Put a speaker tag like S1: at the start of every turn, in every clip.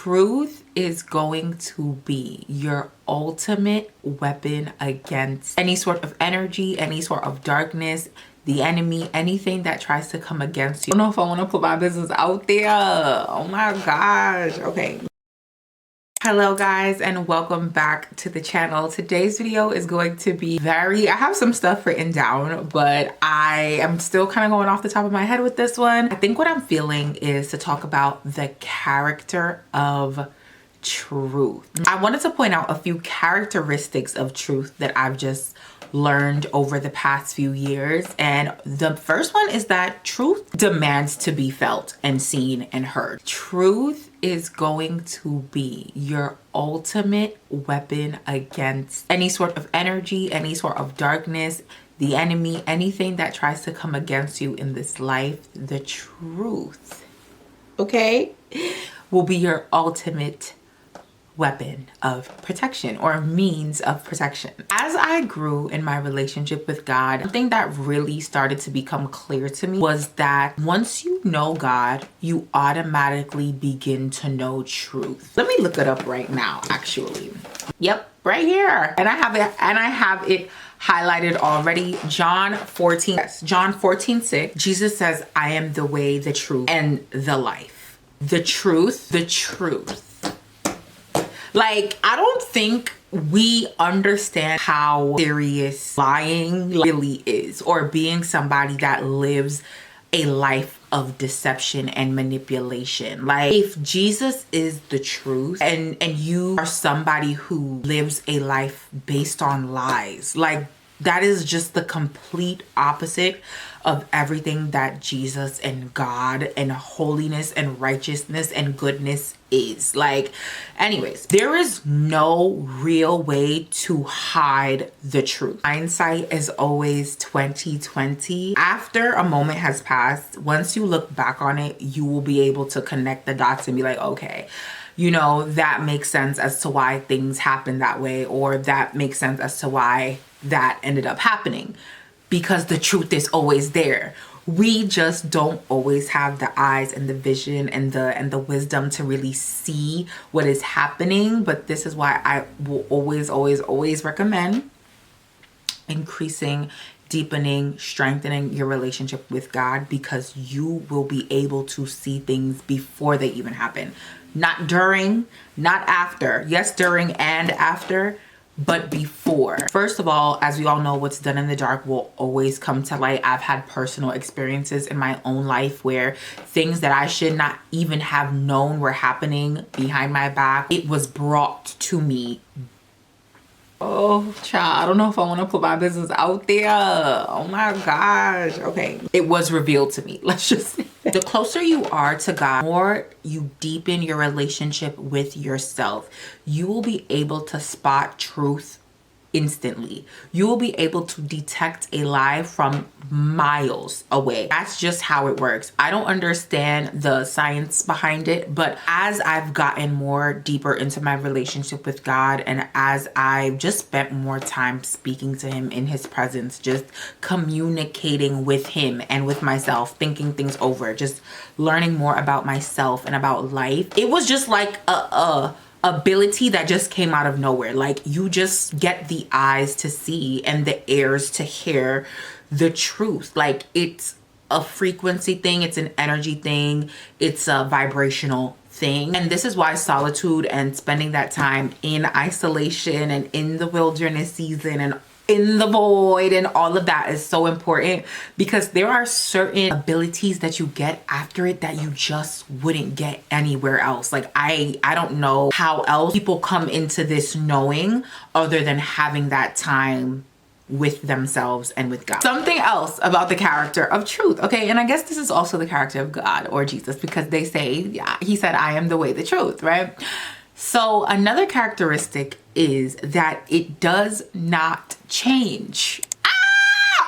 S1: Truth is going to be your ultimate weapon against any sort of energy, any sort of darkness, the enemy, anything that tries to come against you. I don't know if I want to put my business out there. Oh my gosh. Okay. Hello guys, and welcome back to the channel. Today's video is going to be I have some stuff written down, but I am still kind of going off the top of my head with this one. I think what I'm feeling is to talk about the character of truth. I wanted to point out a few characteristics of truth that I've just learned over the past few years, and the first one is that truth demands to be felt and seen and heard. Truth is going to be your ultimate weapon against any sort of energy, any sort of darkness, the enemy, anything that tries to come against you in this life. The truth, okay, will be your ultimate weapon of protection or means of protection. As I grew in my relationship with God, something that really started to become clear to me was that once you know God, you automatically begin to know truth. Let me look it up right now, actually. Yep, right here. And I have it highlighted already. John 14:6. Jesus says, I am the way, the truth, and the life. The truth. Like, I don't think we understand how serious lying really is, or being somebody that lives a life of deception and manipulation. Like, if Jesus is the truth and you are somebody who lives a life based on lies, like, that is just the complete opposite of everything that Jesus and God and holiness and righteousness and goodness is. Like, anyways, there is no real way to hide the truth. Hindsight is always 2020. After a moment has passed, once you look back on it, you will be able to connect the dots and be like, okay, you know, that makes sense as to why things happen that way, or that makes sense as to why that ended up happening, because the truth is always there. We just don't always have the eyes and the vision and the wisdom to really see what is happening. But this is why I will always recommend increasing, deepening, strengthening your relationship with God, because you will be able to see things before they even happen. Not during, not after. Yes, during and after, but before. First of all, as we all know, what's done in the dark will always come to light. I've had personal experiences in my own life where things that I should not even have known were happening behind my back, it was brought to me. Oh, child, I don't know if I want to put my business out there. Oh my gosh. Okay. It was revealed to me. Let's just say that. The closer you are to God, the more you deepen your relationship with yourself, you will be able to spot truth instantly. You will be able to detect a lie from miles away. That's just how it works. I don't understand the science behind it, but as I've gotten more deeper into my relationship with God, and as I've just spent more time speaking to him in his presence, just communicating with him and with myself, thinking things over, just learning more about myself and about life, it was just like a ability that just came out of nowhere. Like, you just get the eyes to see and the ears to hear the truth. Like, it's a frequency thing, it's an energy thing, it's a vibrational thing. And this is why solitude and spending that time in isolation and in the wilderness season and in the void and all of that is so important, because there are certain abilities that you get after it that you just wouldn't get anywhere else. Like, I don't know how else people come into this knowing other than having that time with themselves and with God. Something else about the character of truth, okay? And I guess this is also the character of God or Jesus, because they say, yeah, he said, I am the way, the truth, right? So another characteristic is that it does not change.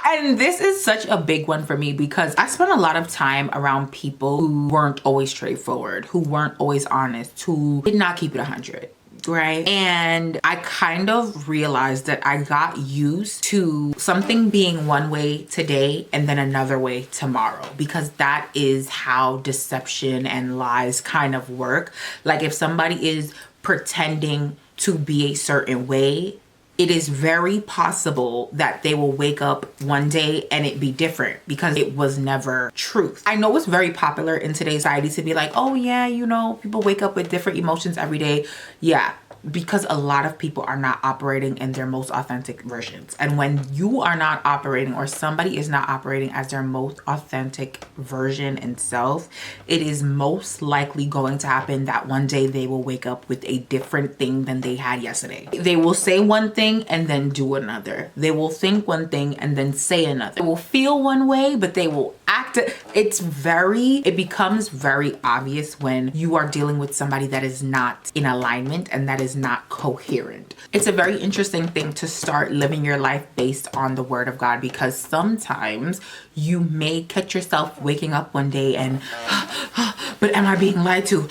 S1: And this is such a big one for me, because I spent a lot of time around people who weren't always straightforward, who weren't always honest, who did not keep it 100. right? And I kind of realized that I got used to something being one way today and then another way tomorrow, because that is how deception and lies kind of work. Like if somebody is pretending to be a certain way, it is very possible that they will wake up one day and it be different because it was never truth. I know it's very popular in today's society to be like, oh yeah, you know, people wake up with different emotions every day. Yeah, because a lot of people are not operating in their most authentic versions. And when you are not operating, or somebody is not operating as their most authentic version and self, it is most likely going to happen that one day they will wake up with a different thing than they had yesterday. They will say one thing and then do another. They will think one thing and then say another. They will feel one way, but they will act. It becomes very obvious when you are dealing with somebody that is not in alignment and that is not coherent. It's a very interesting thing to start living your life based on the word of God, because sometimes you may catch yourself waking up one day and but am I being lied to?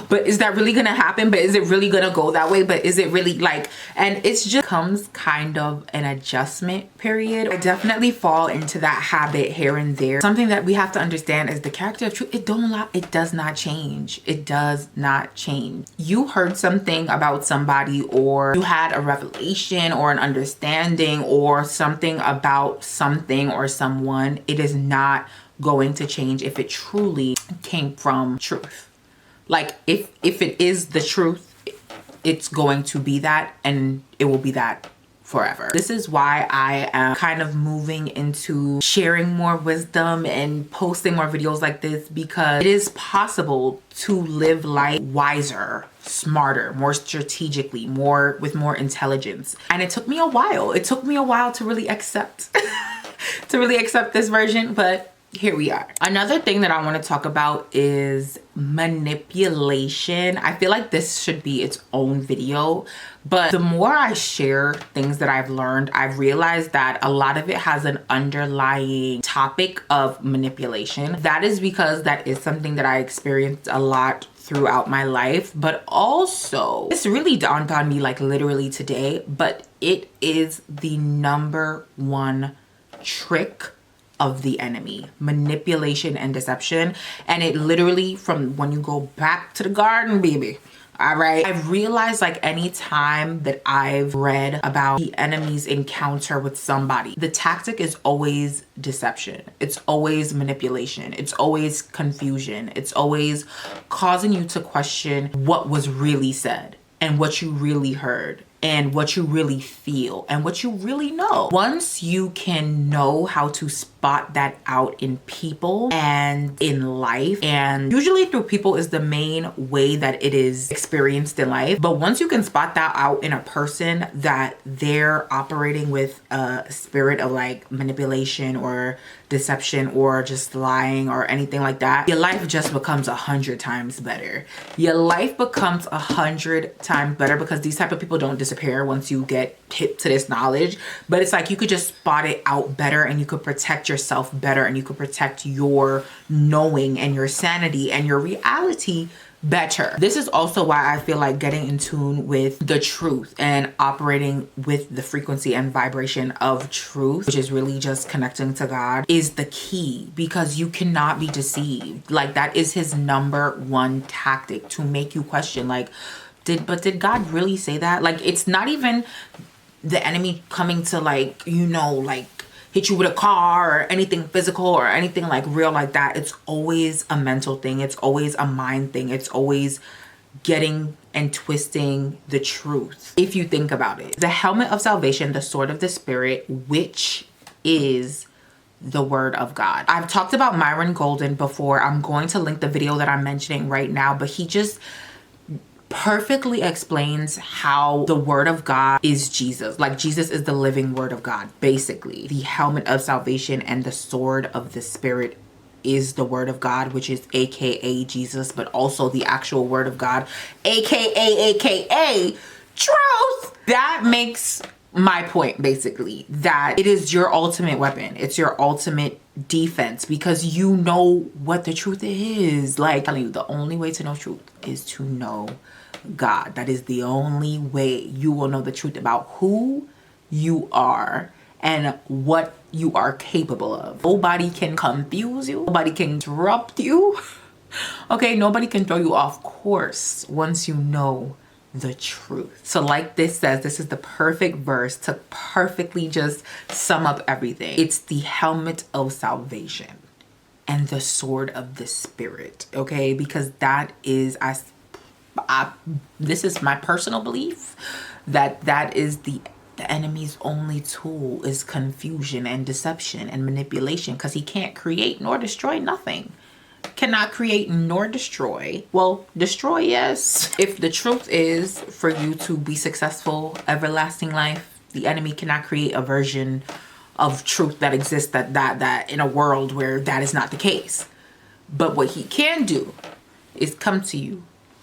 S1: But is that really gonna happen? But is it really gonna go that way? But is it really like, and it's just comes kind of an adjustment period. I definitely fall into that habit here and there. Something that we have to understand is the character of truth. It does not change. It does not change. You heard something about somebody, or you had a revelation or an understanding or something about something or someone. It is not going to change if it truly came from truth. Like if it is the truth, it's going to be that, and it will be that forever. This is why I am kind of moving into sharing more wisdom and posting more videos like this, because it is possible to live life wiser, smarter, more strategically, with more intelligence. And it took me a while. It took me a while to really accept this version, but here we are. Another thing that I want to talk about is manipulation. I feel like this should be its own video, but the more I share things that I've learned, I've realized that a lot of it has an underlying topic of manipulation. That is because that is something that I experienced a lot throughout my life, but also this really dawned on me like literally today, but it is the number one trick of the enemy: manipulation and deception. And it literally, from when you go back to the garden, baby, all right, I've realized like any time that I've read about the enemy's encounter with somebody, the tactic is always deception. It's always manipulation. It's always confusion. It's always causing you to question what was really said and what you really heard and what you really feel and what you really know. Once you can know how to spot that out in people and in life, and usually through people is the main way that it is experienced in life, but once you can spot that out in a person that they're operating with a spirit of like manipulation or deception or just lying or anything like that, your life just becomes 100 times better. Your life becomes 100 times better, because these type of people don't disappear once you get hip to this knowledge, but it's like you could just spot it out better, and you could protect yourself better, and you could protect your knowing and your sanity and your reality better. This is also why I feel like getting in tune with the truth and operating with the frequency and vibration of truth, which is really just connecting to God, is the key, because you cannot be deceived. Like that is his number one tactic, to make you question like, did God really say that? Like, it's not even the enemy coming to like, you know, like hit you with a car or anything physical or anything like real like that. It's always a mental thing. It's always a mind thing. It's always getting and twisting the truth. If you think about it, the helmet of salvation, the sword of the spirit, which is the word of God. I've talked about Myron Golden before. I'm going to link the video that I'm mentioning right now, but he just perfectly explains how the word of God is Jesus. Like Jesus is the living word of God, basically. The helmet of salvation and the sword of the spirit is the word of God, which is AKA Jesus, but also the actual word of God, AKA truth. That makes my point basically, that it is your ultimate weapon. It's your ultimate defense because you know what the truth is. Like, I'm telling you, the only way to know truth is to know God. That is the only way you will know the truth about who you are and what you are capable of. Nobody can confuse you. Nobody can interrupt you. Okay, nobody can throw you off course once you know the truth. So like this says, this is the perfect verse to perfectly just sum up everything. It's the helmet of salvation and the sword of the spirit. Okay, because that is, this is my personal belief, that is the enemy's only tool is confusion and deception and manipulation, because he can't create nor destroy nothing. Cannot create nor destroy. Well, destroy, yes. If the truth is for you to be successful, everlasting life, the enemy cannot create a version of truth that exists that in a world where that is not the case. But what he can do is come to you,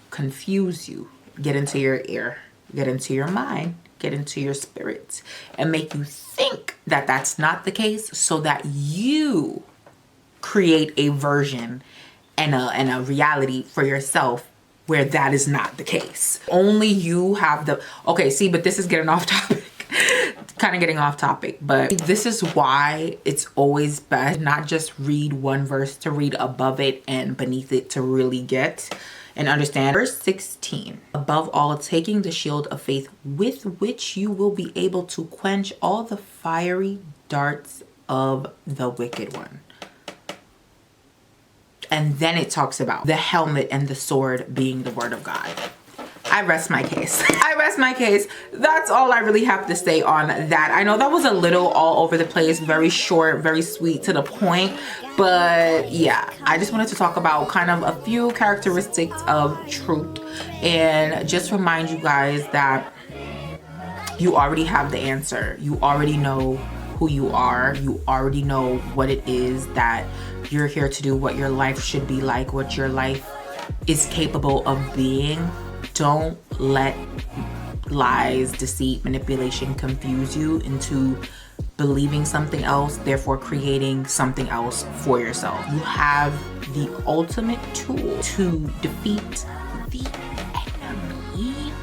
S1: confuse you, get into your ear, get into your mind, get into your spirit, and make you think that that's not the case, so that you create a version and a reality for yourself where that is not the case. Only you have the, okay, see, but this is getting off topic. Kind of getting off topic, but this is why it's always best not just read one verse, to read above it and beneath it to really get and understand. Verse 16, above all, taking the shield of faith with which you will be able to quench all the fiery darts of the wicked one. And then it talks about the helmet and the sword being the word of God. I rest my case. I rest my case. That's all I really have to say on that. I know that was a little all over the place, very short, very sweet, to the point. But yeah, I just wanted to talk about kind of a few characteristics of truth and just remind you guys that you already have the answer. You already know who you are. You already know what it is that you're here to do, what your life should be like, what your life is capable of being. Don't let lies, deceit, manipulation confuse you into believing something else, therefore creating something else for yourself. You have the ultimate tool to defeat the enemy.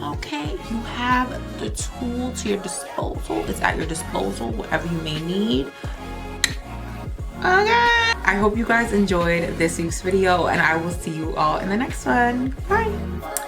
S1: Okay, you have the tool to your disposal. It's at your disposal, whatever you may need. Okay, I hope you guys enjoyed this week's video, and I will see you all in the next one. Bye.